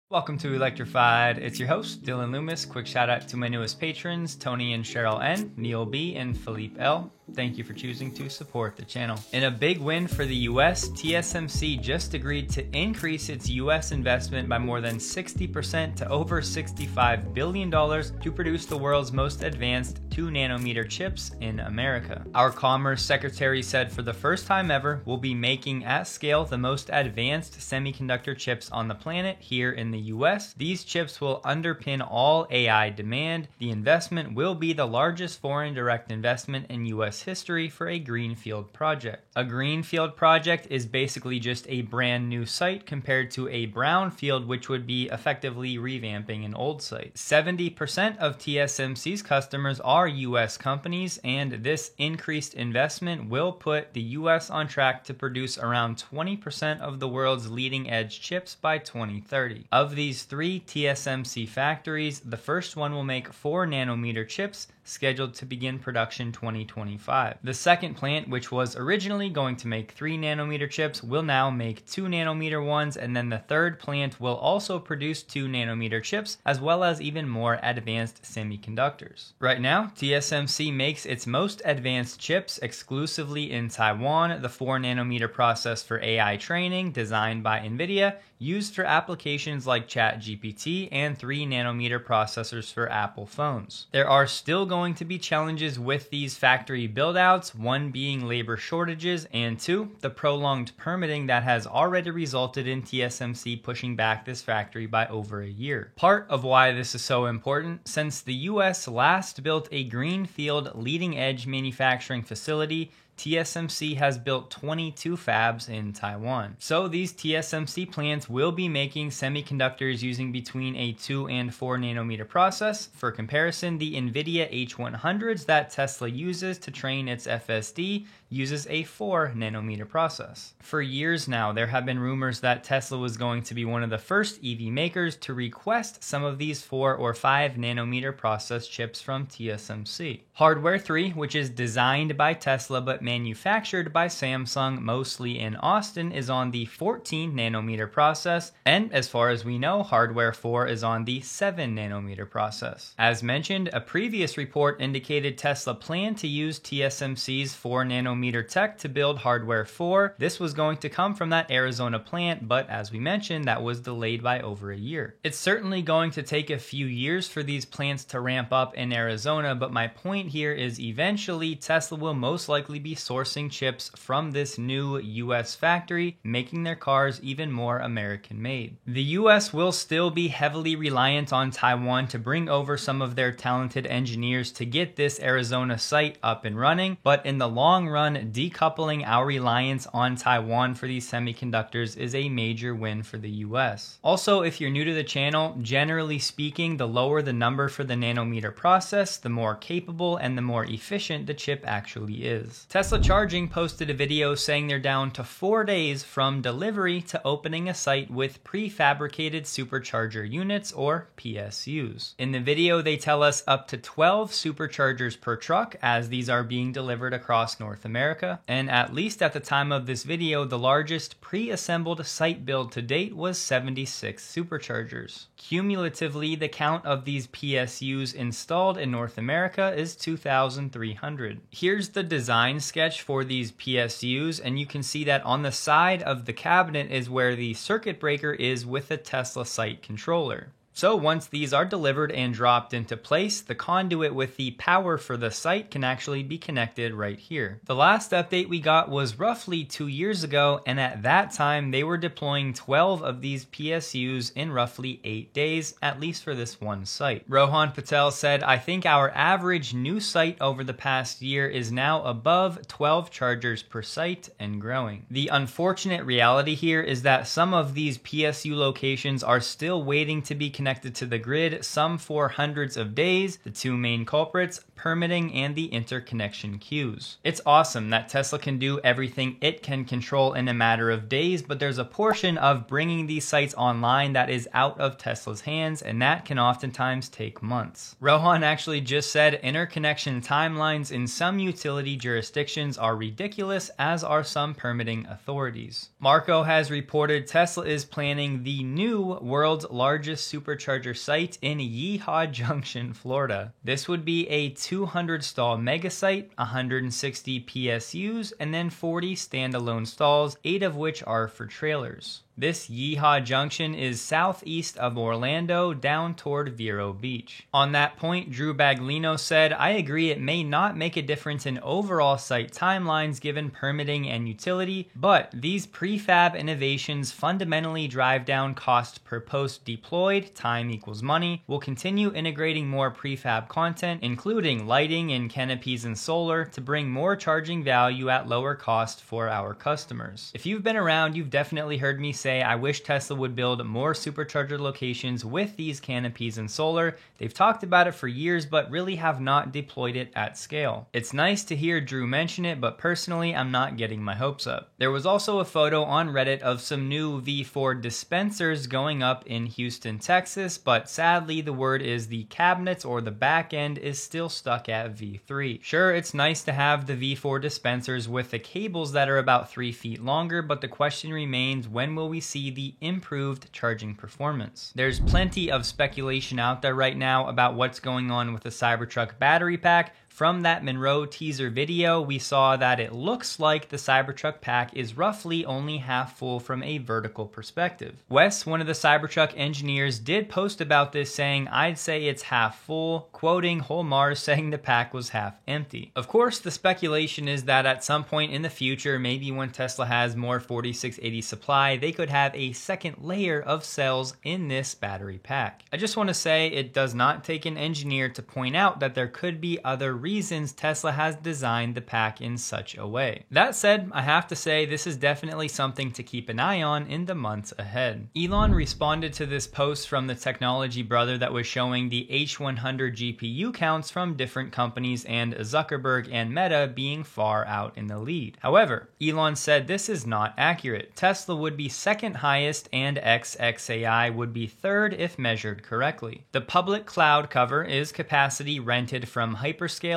Welcome to Electrified. It's your host, Dylan Loomis. Quick shout out to my newest patrons, Tony and Cheryl N, Neil B, and Philippe L. Thank you for choosing to support the channel. In a big win for the US, TSMC just agreed to increase its US investment by more than 60% to over $65 billion to produce the world's most advanced 2nm chips in America. Our Commerce Secretary said for the first time ever, we'll be making at scale the most advanced semiconductor chips on the planet here in the US. These chips will underpin all AI demand. The investment will be the largest foreign direct investment in US history for a greenfield project. A greenfield project is basically just a brand new site compared to a brownfield, which would be effectively revamping an old site. 70% of TSMC's customers are US companies, and this increased investment will put the US on track to produce around 20% of the world's leading edge chips by 2030. Of these three TSMC factories, the first one will make 4nm chips, scheduled to begin production 2025. The second plant, which was originally going to make 3nm chips, will now make 2nm ones, and then the third plant will also produce 2nm chips, as well as even more advanced semiconductors. Right now, TSMC makes its most advanced chips exclusively in Taiwan, the 4nm process for AI training, designed by NVIDIA, used for applications like ChatGPT, and 3nm processors for Apple phones. There are still going to be challenges with these factory buildouts, one being labor shortages, and two, the prolonged permitting that has already resulted in TSMC pushing back this factory by over a year. Part of why this is so important, since the US last built a greenfield leading-edge manufacturing facility, TSMC has built 22 fabs in Taiwan. So these TSMC plants will be making semiconductors using between a 2 and 4nm process. For comparison, the NVIDIA H100s that Tesla uses to train its FSD uses a 4nm process. For years now, there have been rumors that Tesla was going to be one of the first EV makers to request some of these 4 or 5nm process chips from TSMC. Hardware 3, which is designed by Tesla but manufactured by Samsung, mostly in Austin, is on the 14nm process, and as far as we know, Hardware 4 is on the 7nm process. As mentioned, a previous report indicated Tesla planned to use TSMC's 4nm tech to build Hardware 4. This was going to come from that Arizona plant, but as we mentioned, that was delayed by over a year. It's certainly going to take a few years for these plants to ramp up in Arizona, but my point here is eventually Tesla will most likely be sourcing chips from this new US factory, making their cars even more American made. The US will still be heavily reliant on Taiwan to bring over some of their talented engineers to get this Arizona site up and running, but in the long run, decoupling our reliance on Taiwan for these semiconductors is a major win for the US. Also, if you're new to the channel, generally speaking, the lower the number for the nanometer process, the more capable and the more efficient the chip actually is. Tesla Charging posted a video saying they're down to 4 days from delivery to opening a site with prefabricated supercharger units, or PSUs. In the video, they tell us up to 12 superchargers per truck, as these are being delivered across North America, and at least at the time of this video, the largest pre-assembled site build to date was 76 superchargers. Cumulatively, the count of these PSUs installed in North America is 2,300. Here's the design sketch for these PSUs, and you can see that on the side of the cabinet is where the circuit breaker is with the Tesla site controller. So once these are delivered and dropped into place, the conduit with the power for the site can actually be connected right here. The last update we got was roughly 2 years ago, and at that time they were deploying 12 of these PSUs in roughly 8 days, at least for this one site. Rohan Patel said, "I think our average new site over the past year is now above 12 chargers per site and growing." The unfortunate reality here is that some of these PSU locations are still waiting to be connected connected to the grid, some for hundreds of days. The two main culprits, permitting and the interconnection queues. It's awesome that Tesla can do everything it can control in a matter of days, but there's a portion of bringing these sites online that is out of Tesla's hands, and that can oftentimes take months. Rohan actually just said interconnection timelines in some utility jurisdictions are ridiculous, as are some permitting authorities. Marco has reported Tesla is planning the new world's largest supercharger site in Yeehaw Junction, Florida. This would be a 200 stall mega site, 160 PSUs, and then 40 standalone stalls, 8 of which are for trailers. This Yeehaw Junction is southeast of Orlando, down toward Vero Beach. On that point, Drew Baglino said, "I agree it may not make a difference in overall site timelines given permitting and utility, but these prefab innovations fundamentally drive down cost per post deployed, time equals money. We'll continue integrating more prefab content, including lighting and canopies and solar, to bring more charging value at lower cost for our customers." If you've been around, you've definitely heard me say I wish Tesla would build more supercharger locations with these canopies and solar. They've talked about it for years, but really have not deployed it at scale. It's nice to hear Drew mention it, but personally, I'm not getting my hopes up. There was also a photo on Reddit of some new V4 dispensers going up in Houston, Texas, but sadly, the word is the cabinets or the back end is still stuck at V3. Sure, it's nice to have the V4 dispensers with the cables that are about 3 feet longer, but the question remains, when will we see the improved charging performance? There's plenty of speculation out there right now about what's going on with the Cybertruck battery pack. From that Monroe teaser video, we saw that it looks like the Cybertruck pack is roughly only half full from a vertical perspective. Wes, one of the Cybertruck engineers, did post about this saying, "I'd say it's half full," quoting Holmars saying the pack was half empty. Of course, the speculation is that at some point in the future, maybe when Tesla has more 4680 supply, they could have a second layer of cells in this battery pack. I just want to say it does not take an engineer to point out that there could be other reasons Tesla has designed the pack in such a way. That said, I have to say this is definitely something to keep an eye on in the months ahead. Elon responded to this post from the Technology Brother that was showing the H100 GPU counts from different companies and Zuckerberg and Meta being far out in the lead. However, Elon said this is not accurate. Tesla would be second highest and xAI would be third if measured correctly. The public cloud cover is capacity rented from hyperscalers.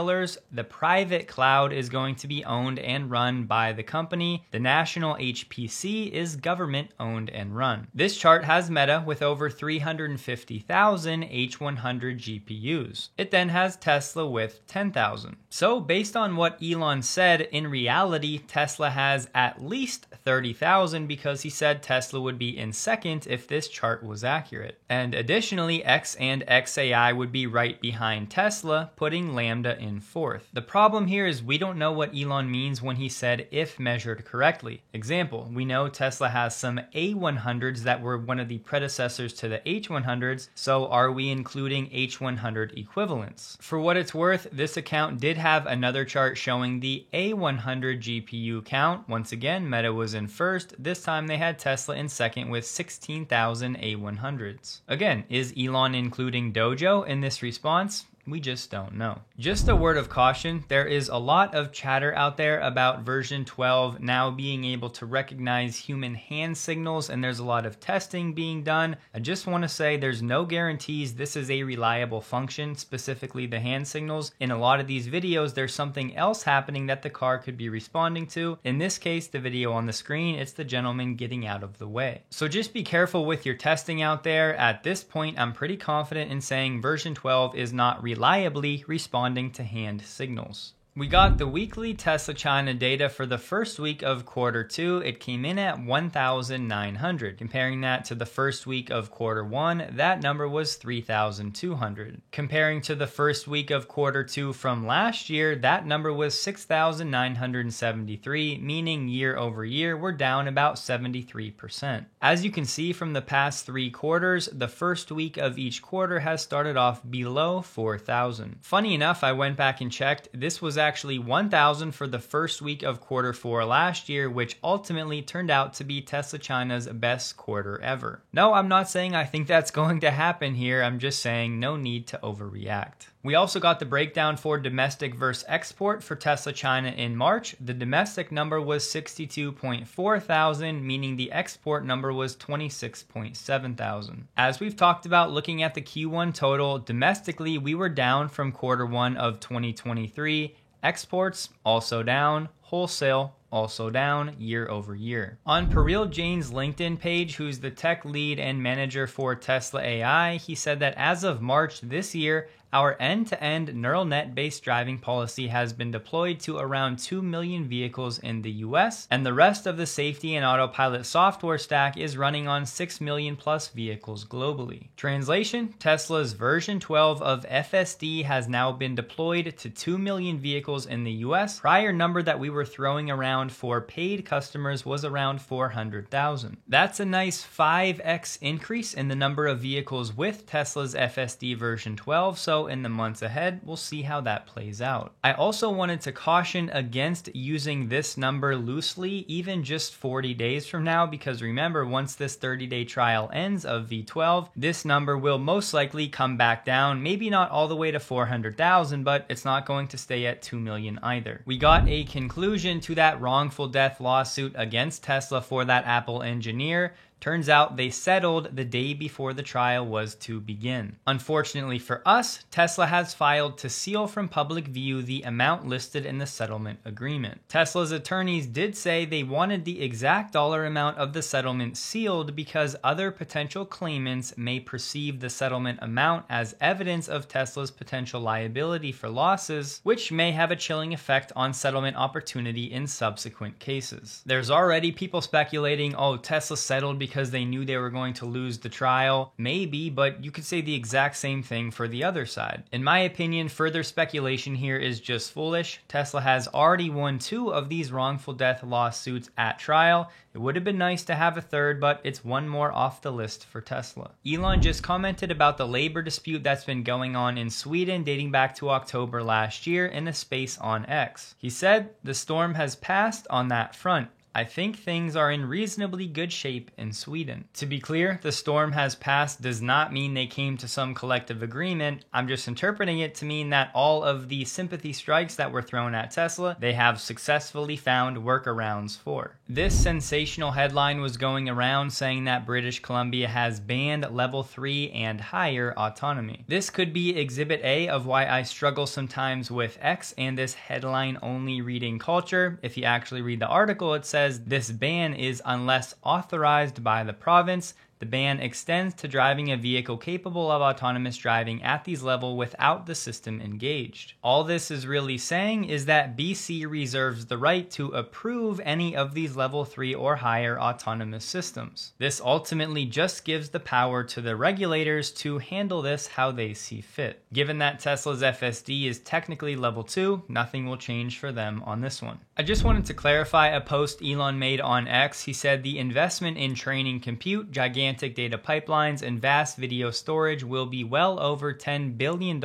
The private cloud is going to be owned and run by the company. The national HPC is government owned and run. This chart has Meta with over 350,000 H100 GPUs. It then has Tesla with 10,000. So based on what Elon said, in reality, Tesla has at least 30,000 because he said Tesla would be in second if this chart was accurate. And additionally, X and xAI would be right behind Tesla, putting Lambda in fourth. The problem here is we don't know what Elon means when he said if measured correctly. Example, we know Tesla has some A100s that were one of the predecessors to the H100s, so are we including H100 equivalents? For what it's worth, this account did have another chart showing the A100 GPU count. Once again, Meta was in first. This time they had Tesla in second with 16,000 A100s. Again, is Elon including Dojo in this response? We just don't know. Just a word of caution, there is a lot of chatter out there about version 12 now being able to recognize human hand signals, and there's a lot of testing being done. I just want to say there's no guarantees this is a reliable function, specifically the hand signals. In a lot of these videos, there's something else happening that the car could be responding to. In this case, the video on the screen, it's the gentleman getting out of the way. So just be careful with your testing out there. At this point, I'm pretty confident in saying version 12 is not reliably responding to hand signals. We got the weekly Tesla China data for the first week of quarter 2. It came in at 1,900. Comparing that to the first week of quarter 1, that number was 3,200. Comparing to the first week of quarter 2 from last year, that number was 6,973, meaning year over year, we're down about 73%. As you can see from the past 3 quarters, the first week of each quarter has started off below 4,000. Funny enough, I went back and checked. This was actually 1,000 for the first week of Q4 last year, which ultimately turned out to be Tesla China's best quarter ever. No, I'm not saying I think that's going to happen here. I'm just saying no need to overreact. We also got the breakdown for domestic versus export for Tesla China in March. The domestic number was 62.4 thousand, meaning the export number was 26.7 thousand. As we've talked about, looking at the Q1 total, domestically we were down from Q1 of 2023. Exports also down, wholesale also down year over year. On Paril Jain's LinkedIn page, who's the tech lead and manager for Tesla AI, he said that as of March this year, our end-to-end neural net-based driving policy has been deployed to around 2 million vehicles in the US, and the rest of the safety and autopilot software stack is running on 6 million plus vehicles globally. Translation: Tesla's version 12 of FSD has now been deployed to 2 million vehicles in the US. Prior number that we were throwing around for paid customers was around 400,000. That's a nice 5x increase in the number of vehicles with Tesla's FSD version 12, so in the months ahead, we'll see how that plays out. I also wanted to caution against using this number loosely, even just 40 days from now, because remember, once this 30-day trial ends of V12, this number will most likely come back down, maybe not all the way to 400,000, but it's not going to stay at 2 million either. We got a conclusion to that wrongful death lawsuit against Tesla for that Apple engineer. Turns out they settled the day before the trial was to begin. Unfortunately for us, Tesla has filed to seal from public view the amount listed in the settlement agreement. Tesla's attorneys did say they wanted the exact dollar amount of the settlement sealed because other potential claimants may perceive the settlement amount as evidence of Tesla's potential liability for losses, which may have a chilling effect on settlement opportunity in subsequent cases. There's already people speculating, oh, Tesla settled because they knew they were going to lose the trial. Maybe, but you could say the exact same thing for the other side. In my opinion, further speculation here is just foolish. Tesla has already won 2 of these wrongful death lawsuits at trial. It would have been nice to have a third, but it's one more off the list for Tesla. Elon just commented about the labor dispute that's been going on in Sweden dating back to October last year in a space on X. He said, "The storm has passed on that front. I think things are in reasonably good shape in Sweden." To be clear, the storm has passed does not mean they came to some collective agreement. I'm just interpreting it to mean that all of the sympathy strikes that were thrown at Tesla, they have successfully found workarounds for. This sensational headline was going around saying that British Columbia has banned level 3 and higher autonomy. This could be exhibit A of why I struggle sometimes with X and this headline only reading culture. If you actually read the article, it says this ban is unless authorized by the province. The ban extends to driving a vehicle capable of autonomous driving at these levels without the system engaged. All this is really saying is that BC reserves the right to approve any of these level 3 or higher autonomous systems. This ultimately just gives the power to the regulators to handle this how they see fit. Given that Tesla's FSD is technically level 2, nothing will change for them on this one. I just wanted to clarify a post Elon made on X. He said the investment in training compute, gigantic data pipelines, and vast video storage will be well over $10 billion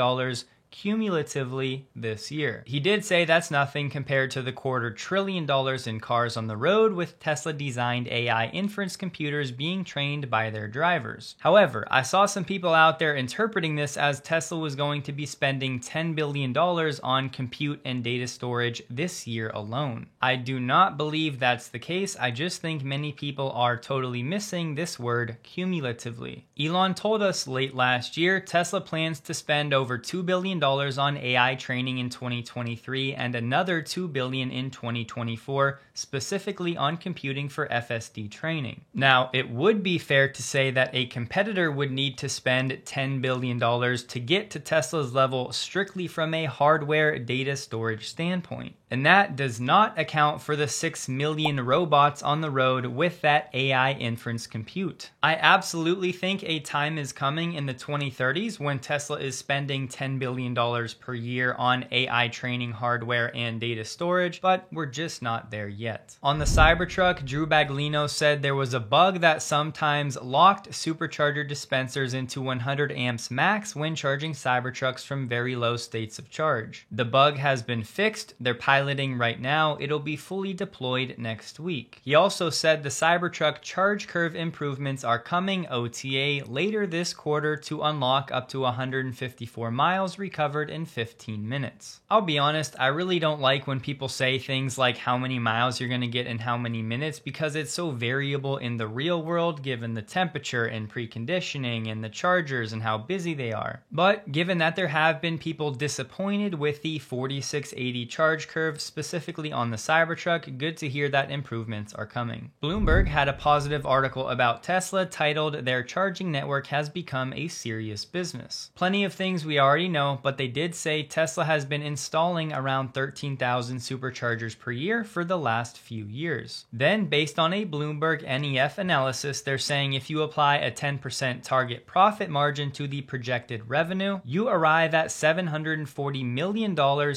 cumulatively this year. He did say that's nothing compared to the $250 billion in cars on the road with Tesla-designed AI inference computers being trained by their drivers. However, I saw some people out there interpreting this as Tesla was going to be spending $10 billion on compute and data storage this year alone. I do not believe that's the case. I just think many people are totally missing this word cumulatively. Elon told us late last year Tesla plans to spend over $2 billion on AI training in 2023 and another $2 billion in 2024, specifically on computing for FSD training. Now, it would be fair to say that a competitor would need to spend $10 billion to get to Tesla's level strictly from a hardware data storage standpoint. And that does not account for the 6 million robots on the road with that AI inference compute. I absolutely think a time is coming in the 2030s when Tesla is spending $10 billion per year on AI training hardware and data storage, but we're just not there yet. On the Cybertruck, Drew Baglino said there was a bug that sometimes locked supercharger dispensers into 100 amps max when charging Cybertrucks from very low states of charge. The bug has been fixed, they're piloting right now, it'll be fully deployed next week. He also said the Cybertruck charge curve improvements are coming OTA later this quarter to unlock up to 154 miles recovered in 15 minutes. I'll be honest, I really don't like when people say things like how many miles you're going to get in how many minutes because it's so variable in the real world given the temperature and preconditioning and the chargers and how busy they are. But given that there have been people disappointed with the 4680 charge curve, specifically on the Cybertruck, good to hear that improvements are coming. Bloomberg had a positive article about Tesla titled "Their charging network has become a serious business." Plenty of things we already know, but they did say Tesla has been installing around 13,000 superchargers per year for the last few years. Then, based on a Bloomberg NEF analysis, they're saying if you apply a 10% target profit margin to the projected revenue, you arrive at $740 million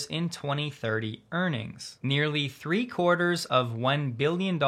in 2030 earnings. Nearly $750 million billion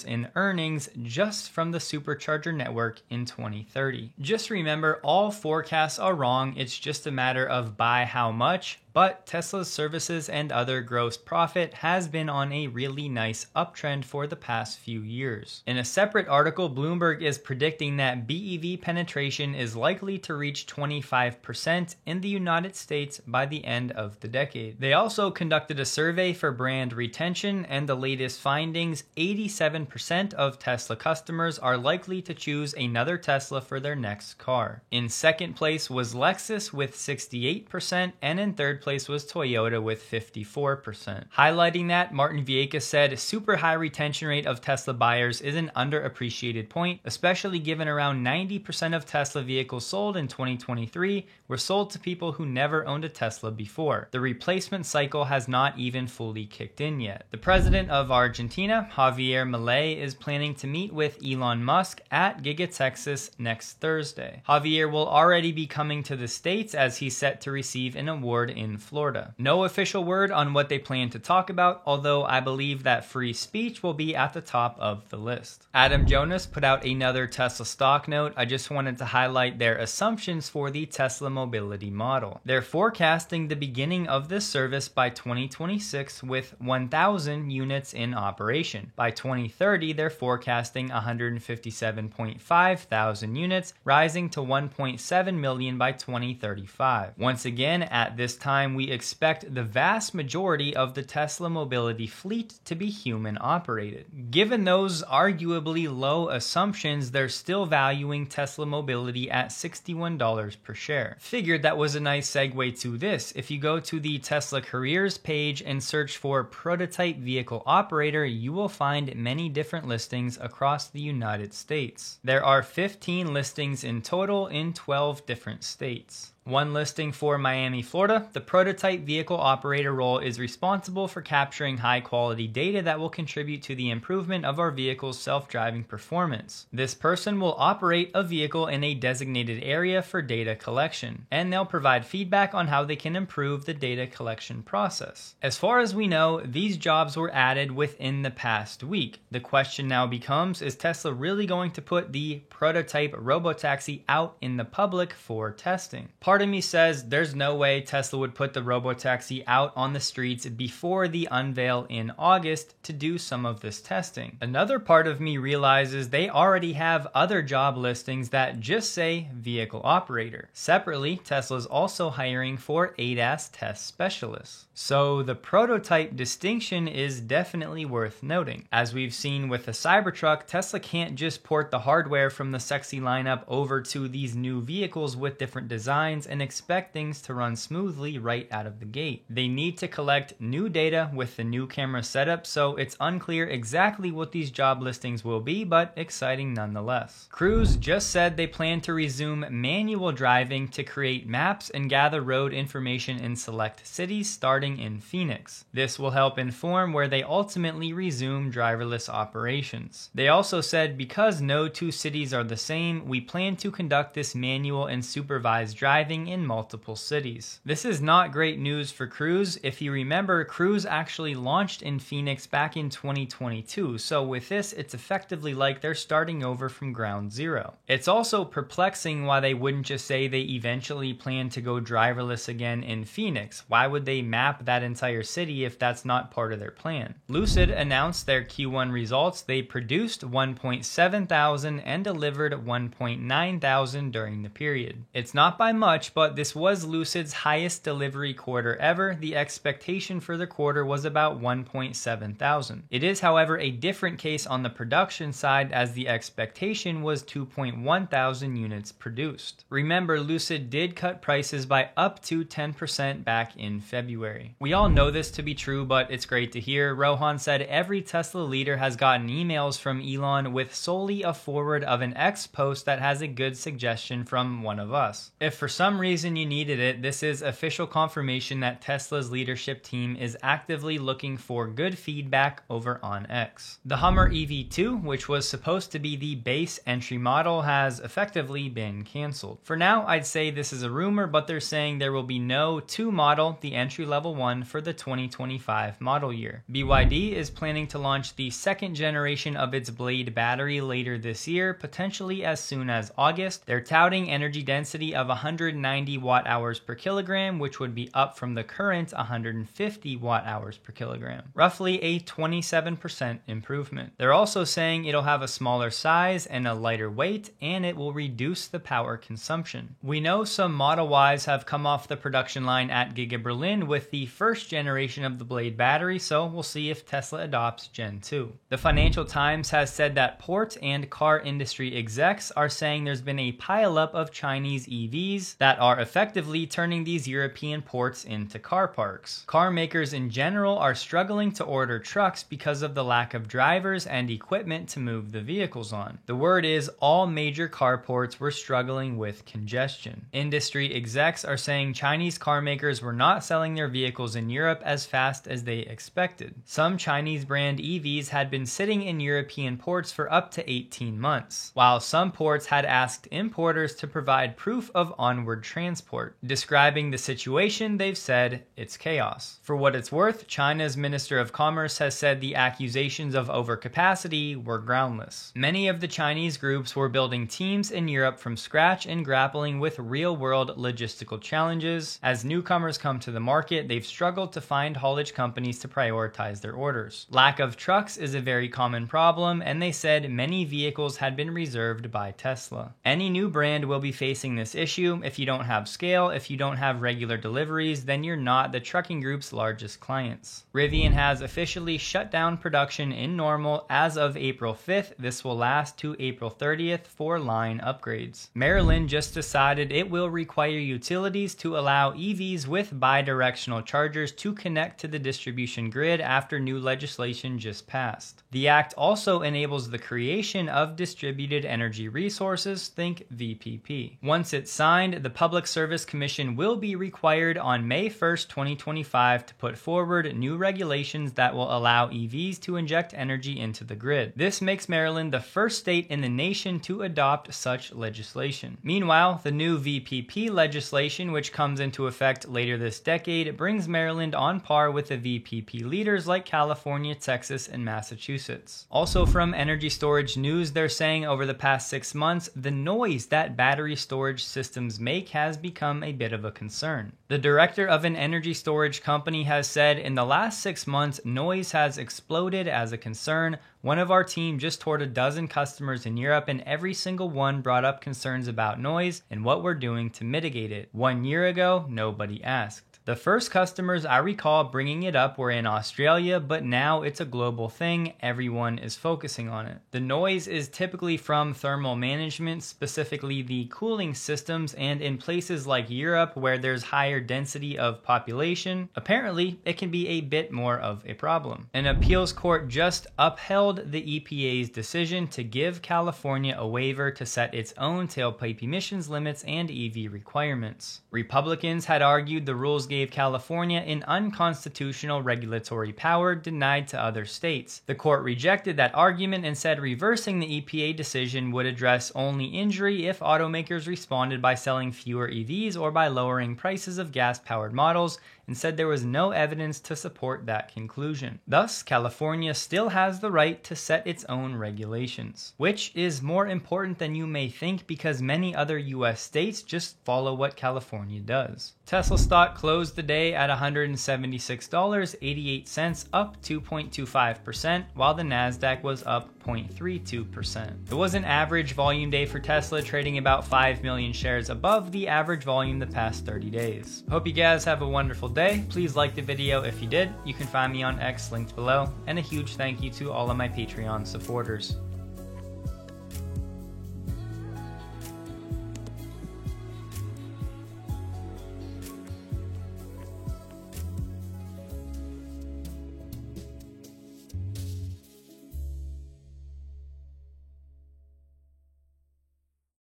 in earnings just from the supercharger network in 2030. Just remember, all forecasts are wrong, it's just a matter of by how much. But Tesla's services and other gross profit has been on a really nice uptrend for the past few years. In a separate article, Bloomberg is predicting that BEV penetration is likely to reach 25% in the United States by the end of the decade. They also conducted a survey for brand retention, and the latest findings, 87% of Tesla customers are likely to choose another Tesla for their next car. In second place was Lexus with 68%, and in third place was Toyota with 54%. Highlighting that, Martin Viecha said, super high retention rate of Tesla buyers is an underappreciated point, especially given around 90% of Tesla vehicles sold in 2023 were sold to people who never owned a Tesla before. The replacement cycle has not even fully kicked in yet. The president of Argentina, Javier Milei, is planning to meet with Elon Musk at Giga Texas next Thursday. Javier will already be coming to the States as he's set to receive an award in Florida. No official word on what they plan to talk about, although I believe that free speech will be at the top of the list. Adam Jonas put out another Tesla stock note. I just wanted to highlight their assumptions for the Tesla mobility model. They're forecasting the beginning of this service by 2026 with 1,000 units in operation. By 2030, they're forecasting 157.5 thousand units, rising to 1.7 million by 2035. Once again, at this time, we expect the vast majority of the Tesla mobility fleet to be human operated. Given those arguably low assumptions, they're still valuing Tesla mobility at $61 per share. Figured that was a nice segue to this. If you go to the Tesla careers page and search for prototype vehicle operator, you will find many different listings across the United States. There are 15 listings in total in 12 different states. One listing for Miami, Florida. The prototype vehicle operator role is responsible for capturing high-quality data that will contribute to the improvement of our vehicle's self-driving performance. This person will operate a vehicle in a designated area for data collection, and they'll provide feedback on how they can improve the data collection process. As far as we know, these jobs were added within the past week. The question now becomes, is Tesla really going to put the prototype robotaxi out in the public for testing? Part of me says there's no way Tesla would put the robotaxi out on the streets before the unveil in August to do some of this testing. Another part of me realizes they already have other job listings that just say vehicle operator. Separately, Tesla's also hiring for ADAS test specialists. So the prototype distinction is definitely worth noting. As we've seen with the Cybertruck, Tesla can't just port the hardware from the sexy lineup over to these new vehicles with different designs lines and expect things to run smoothly right out of the gate. They need to collect new data with the new camera setup, so it's unclear exactly what these job listings will be, but exciting nonetheless. Cruise just said they plan to resume manual driving to create maps and gather road information in select cities starting in Phoenix. This will help inform where they ultimately resume driverless operations. They also said because no two cities are the same, we plan to conduct this manual and supervised driving in multiple cities. This is not great news for Cruise. If you remember, Cruise actually launched in Phoenix back in 2022, so with this, it's effectively like they're starting over from ground zero. It's also perplexing why they wouldn't just say they eventually plan to go driverless again in Phoenix. Why would they map that entire city if that's not part of their plan? Lucid announced their Q1 results. They produced 1.7 thousand and delivered 1.9 thousand during the period. It's not by much, but this was Lucid's highest delivery quarter ever. The expectation for the quarter was about 1.7 thousand. It is, however, a different case on the production side, as the expectation was 2.1 thousand units produced. Remember, Lucid did cut prices by up to 10% back in February. We all know this to be true, but it's great to hear. Rohan said every Tesla leader has gotten emails from Elon with solely a forward of an X post that has a good suggestion from one of us. If for some reason you needed it, this is official confirmation that Tesla's leadership team is actively looking for good feedback over on X. The Hummer EV2, which was supposed to be the base entry model, has effectively been canceled. For now, I'd say this is a rumor, but they're saying there will be no 2 model, the entry-level one, for the 2025 model year. BYD is planning to launch the second generation of its Blade battery later this year, potentially as soon as August. They're touting energy density of 190 watt-hours per kilogram, which would be up from the current 150 watt-hours per kilogram. Roughly a 27% improvement. They're also saying it'll have a smaller size and a lighter weight, and it will reduce the power consumption. We know some Model Ys have come off the production line at Giga Berlin with the first generation of the Blade battery, so we'll see if Tesla adopts Gen 2. The Financial Times has said that port and car industry execs are saying there's been a pileup of Chinese EVs that are effectively turning these European ports into car parks. Car makers in general are struggling to order trucks because of the lack of drivers and equipment to move the vehicles on. The word is all major car ports were struggling with congestion. Industry execs are saying Chinese car makers were not selling their vehicles in Europe as fast as they expected. Some Chinese brand EVs had been sitting in European ports for up to 18 months, while some ports had asked importers to provide proof of onward transport. Describing the situation, they've said it's chaos. For what it's worth, China's Minister of Commerce has said the accusations of overcapacity were groundless. Many of the Chinese groups were building teams in Europe from scratch and grappling with real-world logistical challenges. As newcomers come to the market, they've struggled to find haulage companies to prioritize their orders. Lack of trucks is a very common problem, and they said many vehicles had been reserved by Tesla. Any new brand will be facing this issue. If you don't have scale, if you don't have regular deliveries, then you're not the trucking group's largest clients. Rivian has officially shut down production in Normal as of April 5th. This will last to April 30th for line upgrades. Maryland just decided it will require utilities to allow EVs with bidirectional chargers to connect to the distribution grid after new legislation just passed. The act also enables the creation of distributed energy resources, think VPP. Once it's signed, the Public Service Commission will be required on May 1st, 2025 to put forward new regulations that will allow EVs to inject energy into the grid. This makes Maryland the first state in the nation to adopt such legislation. Meanwhile, the new VPP legislation, which comes into effect later this decade, brings Maryland on par with the VPP leaders like California, Texas, and Massachusetts. Also from energy storage news, they're saying over the past 6 months, the noise that battery storage systems make has become a bit of a concern. The director of an energy storage company has said in the last 6 months, noise has exploded as a concern. One of our team just toured a dozen customers in Europe, and every single one brought up concerns about noise and what we're doing to mitigate it. 1 year ago, nobody asked. The first customers I recall bringing it up were in Australia, but now it's a global thing. Everyone is focusing on it. The noise is typically from thermal management, specifically the cooling systems, and in places like Europe where there's higher density of population, apparently it can be a bit more of a problem. An appeals court just upheld the EPA's decision to give California a waiver to set its own tailpipe emissions limits and EV requirements. Republicans had argued the rules gave California an unconstitutional regulatory power denied to other states. The court rejected that argument and said reversing the EPA decision would address only injury if automakers responded by selling fewer EVs or by lowering prices of gas-powered models, and said there was no evidence to support that conclusion. Thus, California still has the right to set its own regulations, which is more important than you may think because many other US states just follow what California does. Tesla stock closed the day at $176.88, up 2.25%, while the Nasdaq was up 0.32%. It was an average volume day for Tesla, trading about 5 million shares above the average volume the past 30 days. Hope you guys have a wonderful day. Please like the video if you did. You can find me on X linked below, and a huge thank you to all of my Patreon supporters.